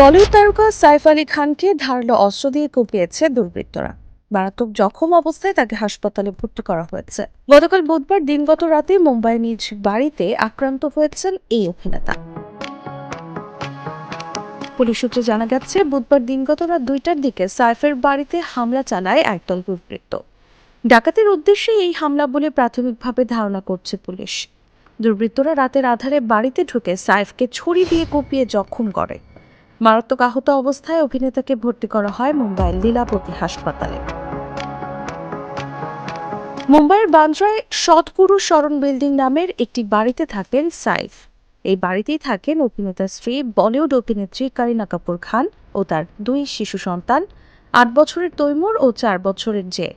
বলিউড তারকা সাইফ আলী খানকে ধারালো অস্ত্র দিয়ে কুপিয়েছে দুর্বৃত্তরা। মারাত্মক জখম অবস্থায় তাকে হাসপাতালে ভর্তি করা হয়েছে। গতকাল বুধবার দিনগত রাতে মুম্বাইয়ের নিজ বাড়িতে আক্রান্ত হয়েছেন এই অভিনেতা। পুলিশ সূত্রে জানা গেছে, বুধবার দিনগত রাত 2টার দিকে সাইফের বাড়িতে হামলা চালায় একদল দুর্বৃত্ত। ডাকাতির উদ্দেশ্যে এই হামলা বলে প্রাথমিকভাবে ধারণা করছে পুলিশ। দুর্বৃত্তরা রাতের আধারে বাড়িতে ঢুকে সাইফকে ছুরি দিয়ে কুপিয়ে জখম করে। মারাত্মক আহত অবস্থায় অভিনেতাকে ভর্তি করা হয় মুম্বাইয়ের লীলাবতী হাসপাতালে। মুম্বাইয়ের বান্দ্রায় সৎপুরুষ স্মরণ বিল্ডিং নামের একটি বাড়িতে থাকেন সাইফ। এই বাড়িতেই থাকেন অভিনেতার স্ত্রী বলিউড অভিনেত্রী কারিনা কাপুর খান ও তার 2 শিশু সন্তান, 8 বছরের তৈমুর ও 4 বছরের জে।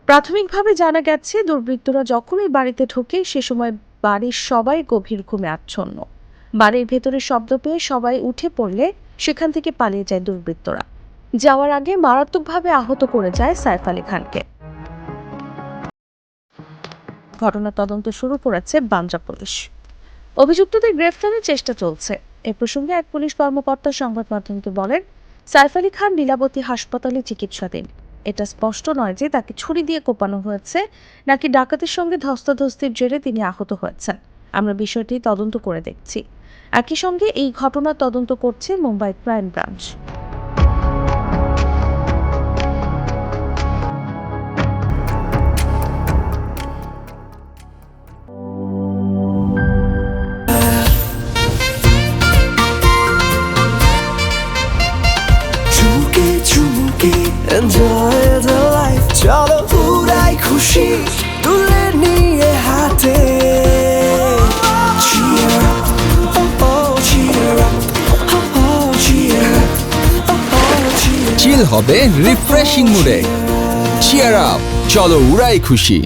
প্রাথমিকভাবে জানা গেছে, দুর্বৃত্তরা যখন এই বাড়িতে ঢোকে সে সময় বাড়ির সবাই গভীর ঘুমে আচ্ছন্ন। বাড়ির ভেতরে শব্দ পেয়ে সবাই উঠে পড়লে সেখান থেকে পালিয়ে যায় দুর্বৃত্তরা। যাওয়ার আগে মারাত্মকভাবে আহত করে যায় সাইফ আলী খানকে। ঘটনা তদন্ত শুরু করেছে বান্দ্রা পুলিশ। অভিযুক্তদের গ্রেফতারের চেষ্টা চলছে। এ প্রসঙ্গে এক পুলিশ কর্মকর্তা সংবাদ মাধ্যমকে বলেন, সাইফ আলী খান লীলাবতী হাসপাতালে চিকিৎসাধীন। এটা স্পষ্ট নয় যে তাকে ছুরি দিয়ে কোপানো হয়েছে নাকি ডাকাতের সঙ্গে ধস্তাধস্তির জেরে তিনি আহত হয়েছেন। আমরা বিষয়টি তদন্ত করে দেখছি। একই সঙ্গে এই ঘটনার তদন্ত করছে Mumbai crime branch. Enjoy the life, চলো উড়াই খুশি তুলে নিয়ে হাতে। Cheer up, oh oh, cheer up, oh oh, cheer up, oh oh, cheer up. চিল হবে রিফ্রেশিং মুডে। চিয়ার আপ, চলো উড়াই খুশি।